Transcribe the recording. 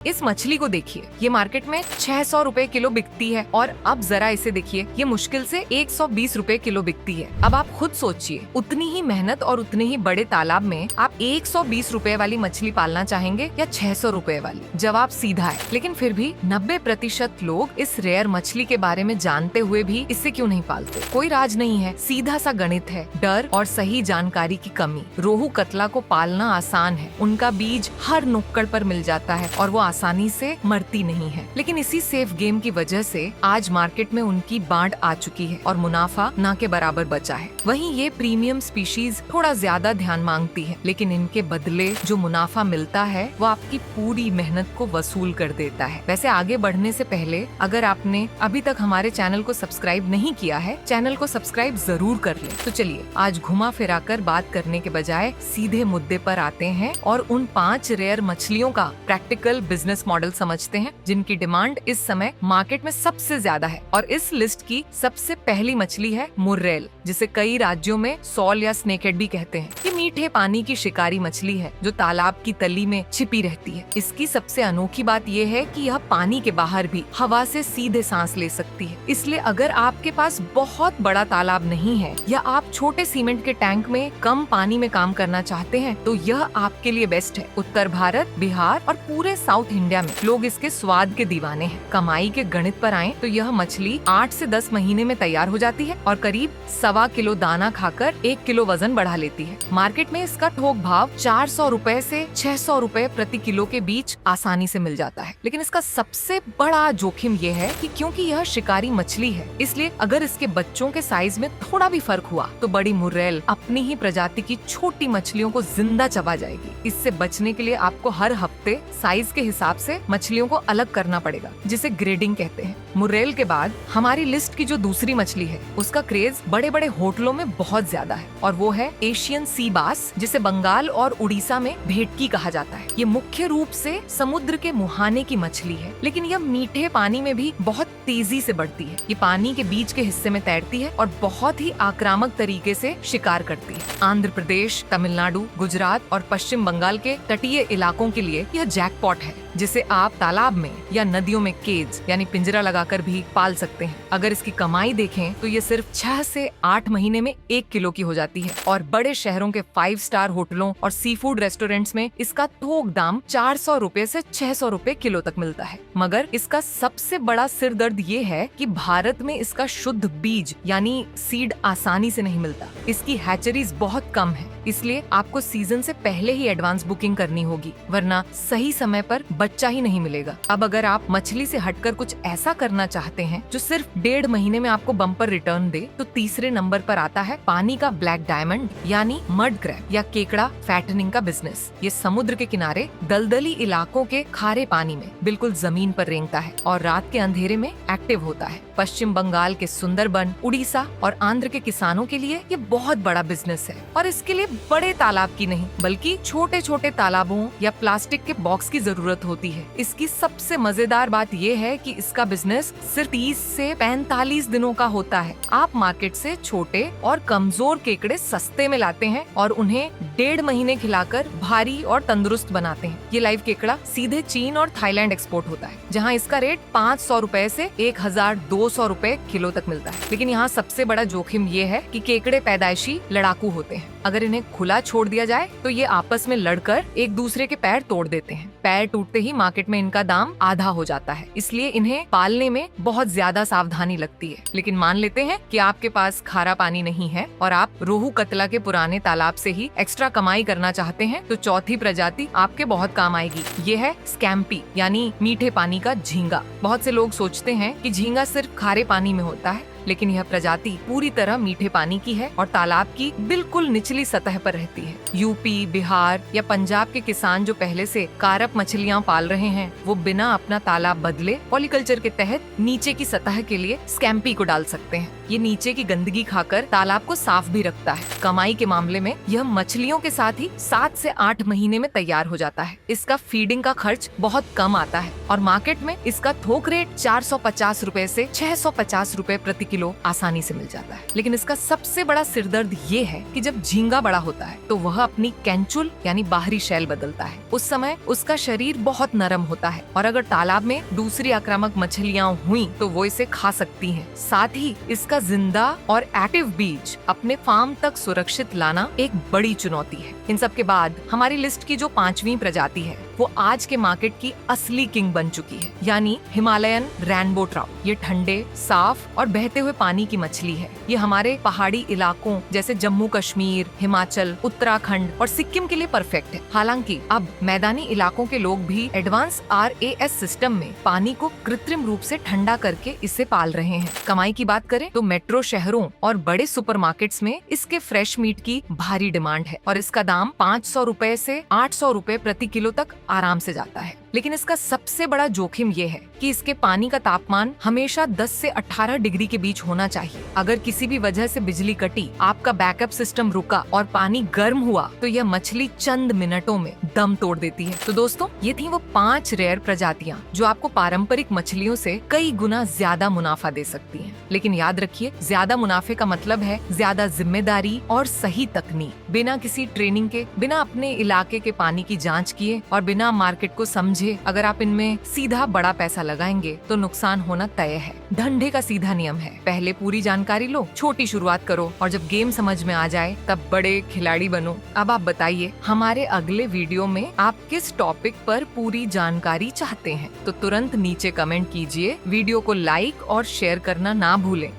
इस मछली को देखिए, ये मार्केट में 600 रुपए किलो बिकती है और अब जरा इसे देखिए, ये मुश्किल से 120 रुपए किलो बिकती है। अब आप खुद सोचिए, उतनी ही मेहनत और उतने ही बड़े तालाब में आप 120 रुपए वाली मछली पालना चाहेंगे या 600 रुपए वाली? जवाब सीधा है। लेकिन फिर भी 90% लोग इस रेयर मछली के बारे में जानते हुए भी इसे क्यों नहीं पालते? कोई राज नहीं है, सीधा सा गणित है, डर और सही जानकारी की कमी। रोहू कतला को पालना आसान है, उनका बीज हर नुक्कड़ पर मिल जाता है और वो आसानी से मरती नहीं है। लेकिन इसी सेफ गेम की वजह से आज मार्केट में उनकी बाढ़ आ चुकी है और मुनाफा ना के बराबर बचा है। वहीं ये प्रीमियम स्पीशीज थोड़ा ज्यादा ध्यान मांगती है, लेकिन इनके बदले जो मुनाफा मिलता है वो आपकी पूरी मेहनत को वसूल कर देता है। वैसे आगे बढ़ने से पहले अगर आपने अभी तक हमारे चैनल को सब्सक्राइब नहीं किया है, चैनल को सब्सक्राइब जरूर कर ले। तो चलिए आज घुमा फिराकर बात करने के बजाय सीधे मुद्दे पर आते हैं और उन 5 रेयर मछलियों का प्रैक्टिकल बिजनेस मॉडल समझते हैं जिनकी डिमांड इस समय मार्केट में सबसे ज्यादा है। और इस लिस्ट की सबसे पहली मछली है मुर्रेल, जिसे कई राज्यों में सॉल या स्नेकहेड भी कहते हैं। ये मीठे पानी की शिकारी मछली है जो तालाब की तली में छिपी रहती है। इसकी सबसे अनोखी बात ये है कि यह पानी के बाहर भी हवा से सीधे सांस ले सकती है। इसलिए अगर आपके पास बहुत बड़ा तालाब नहीं है या आप छोटे सीमेंट के टैंक में कम पानी में काम करना चाहते हैं तो यह आपके लिए बेस्ट है। उत्तर भारत, बिहार और पूरे साउथ इंडिया में लोग इसके स्वाद के दीवाने हैं। कमाई के गणित पर आए तो यह मछली 8 से 10 महीने में तैयार हो जाती है और करीब 1.25 किलो दाना खाकर 1 किलो वजन बढ़ा लेती है। मार्केट में इसका थोक भाव 400 रुपए से 600 रुपए प्रति किलो के बीच आसानी से मिल जाता है। लेकिन इसका सबसे बड़ा जोखिम ये है कि क्योंकि यह शिकारी मछली है, इसलिए अगर इसके बच्चों के साइज में थोड़ा भी फर्क हुआ तो बड़ी मुर्रेल अपनी ही प्रजाति की छोटी मछलियों को जिंदा चबा जाएगी। इससे बचने के लिए आपको हर हफ्ते साइज के हिसाब से मछलियों को अलग करना पड़ेगा, जिसे ग्रेडिंग कहते हैं। मुर्रेल के बाद हमारी लिस्ट की जो दूसरी मछली है उसका क्रेज बड़े बड़े होटलों में बहुत ज्यादा है और वो है एशियन सी बास, जिसे बंगाल और उड़ीसा में भेटकी कहा जाता है। ये मुख्य रूप से समुद्र के मुहाने की मछली है, लेकिन यह मीठे पानी में भी बहुत तेजी से बढ़ती है। ये पानी के बीच के हिस्से में तैरती है और बहुत ही आक्रामक तरीके से शिकार करती है। आंध्र प्रदेश, तमिलनाडु, गुजरात और पश्चिम बंगाल के तटीय इलाकों के लिए यह जैकपॉट है, जिसे आप तालाब में या नदियों में केज यानी पिंजरा लगाकर भी पाल सकते हैं। अगर इसकी कमाई देखें तो ये सिर्फ 6 से 8 महीने में 1 किलो की हो जाती है और बड़े शहरों के 5 स्टार होटलों और सी फूड रेस्टोरेंट्स में इसका थोक दाम 400 रुपए से 600 रुपए किलो तक मिलता है। मगर इसका सबसे बड़ा सिर दर्द ये है कि भारत में इसका शुद्ध बीज यानी सीड आसानी से नहीं मिलता। इसकी हैचरीज बहुत कम है, इसलिए आपको सीजन से पहले ही एडवांस बुकिंग करनी होगी, वरना सही समय पर बच्चा ही नहीं मिलेगा। अब अगर आप मछली से हटकर कुछ ऐसा करना चाहते हैं जो सिर्फ 1.5 महीने में आपको बम्पर रिटर्न दे, तो तीसरे नंबर पर आता है पानी का ब्लैक डायमंड यानी मड क्रैब या केकड़ा फैटनिंग का बिजनेस। ये समुद्र के किनारे दलदली इलाकों के खारे पानी में बिल्कुल जमीन पर रेंगता है और रात के अंधेरे में एक्टिव होता है। पश्चिम बंगाल के सुंदरबन, उड़ीसा और आंध्र के किसानों के लिए ये बहुत बड़ा बिजनेस है और इसके लिए बड़े तालाब की नहीं बल्कि छोटे छोटे तालाबों या प्लास्टिक के बॉक्स की जरूरत होती है। इसकी सबसे मजेदार बात ये है कि इसका बिजनेस सिर्फ 30 से 45 दिनों का होता है। आप मार्केट से छोटे और कमजोर केकड़े सस्ते में लाते हैं और उन्हें 1.5 महीने खिलाकर भारी और तंदुरुस्त बनाते हैं। ये लाइव केकड़ा सीधे चीन और थाईलैंड एक्सपोर्ट होता है, जहाँ इसका रेट 500 रुपए से 1200 रुपए किलो तक मिलता है। लेकिन यहाँ सबसे बड़ा जोखिम ये है कि केकड़े पैदाइशी लड़ाकू होते हैं। अगर इन्हें खुला छोड़ दिया जाए तो ये आपस में लड़कर एक दूसरे के पैर तोड़ देते हैं। पैर टूटते ही मार्केट में इनका दाम आधा हो जाता है, इसलिए इन्हें पालने में बहुत ज्यादा सावधानी लगती है। लेकिन मान लेते हैं कि आपके पास खारा पानी नहीं है और आप रोहू कतला के पुराने तालाब से ही एक्स्ट्रा कमाई करना चाहते हैं, तो चौथी प्रजाति आपके बहुत काम आएगी। ये है स्कैम्पी यानी मीठे पानी का झींगा। बहुत से लोग सोचते हैं कि झींगा सिर्फ खारे पानी में होता है, लेकिन यह प्रजाति पूरी तरह मीठे पानी की है और तालाब की बिल्कुल निचली सतह पर रहती है। यूपी, बिहार या पंजाब के किसान जो पहले से कारप मछलियां पाल रहे हैं, वो बिना अपना तालाब बदले पॉलीकल्चर के तहत नीचे की सतह के लिए स्कैम्पी को डाल सकते हैं। ये नीचे की गंदगी खाकर तालाब को साफ भी रखता है। कमाई के मामले में यह मछलियों के साथ ही 7 से 8 महीने में तैयार हो जाता है। इसका फीडिंग का खर्च बहुत कम आता है और मार्केट में इसका थोक रेट 450 रुपए से 650 रुपए प्रति किलो आसानी से मिल जाता है। लेकिन इसका सबसे बड़ा सिरदर्द ये है कि जब झींगा बड़ा होता है तो वह अपनी कैंचुल यानी बाहरी शैल बदलता है। उस समय उसका शरीर बहुत नरम होता है और अगर तालाब में दूसरी आक्रामक मछलियां हुई तो वो इसे खा सकती हैं। साथ ही इसका जिंदा और एक्टिव बीज अपने फार्म तक सुरक्षित लाना एक बड़ी चुनौती है। इन सब के बाद हमारी लिस्ट की जो 5वीं प्रजाति है वो आज के मार्केट की असली किंग बन चुकी है, यानी हिमालयन रेनबो ट्राउट। ये ठंडे, साफ और बहते हुए पानी की मछली है। ये हमारे पहाड़ी इलाकों जैसे जम्मू कश्मीर, हिमाचल, उत्तराखंड और सिक्किम के लिए परफेक्ट है। हालांकि अब मैदानी इलाकों के लोग भी एडवांस RAS सिस्टम में पानी को कृत्रिम रूप से ठंडा करके इसे पाल रहे हैं। कमाई की बात करें तो मेट्रो शहरों और बड़े सुपरमार्केट्स में इसके फ्रेश मीट की भारी डिमांड है और इसका दाम 500 रुपए से 800 रुपए प्रति किलो तक आराम से जाता है। लेकिन इसका सबसे बड़ा जोखिम ये है कि इसके पानी का तापमान हमेशा 10 से 18 डिग्री के बीच होना चाहिए। अगर किसी भी वजह से बिजली कटी, आपका बैकअप सिस्टम रुका और पानी गर्म हुआ तो यह मछली चंद मिनटों में दम तोड़ देती है। तो दोस्तों, ये थी वो 5 रेयर प्रजातियां जो आपको पारंपरिक मछलियों से कई गुना ज्यादा मुनाफा दे सकती हैं। लेकिन याद रखिए, ज्यादा मुनाफे का मतलब है ज्यादा जिम्मेदारी और सही तकनीक। बिना किसी ट्रेनिंग के, बिना अपने इलाके के पानी की जांच किए और बिना मार्केट को समझे अगर आप इनमें सीधा बड़ा पैसा लगाएंगे तो नुकसान होना तय है। धंधे का सीधा नियम है, पहले पूरी जानकारी लो, छोटी शुरुआत करो और जब गेम समझ में आ जाए तब बड़े खिलाड़ी बनो। अब आप बताइए, हमारे अगले वीडियो में आप किस टॉपिक पर पूरी जानकारी चाहते हैं? तो तुरंत नीचे कमेंट कीजिए, वीडियो को लाइक और शेयर करना ना भूलें।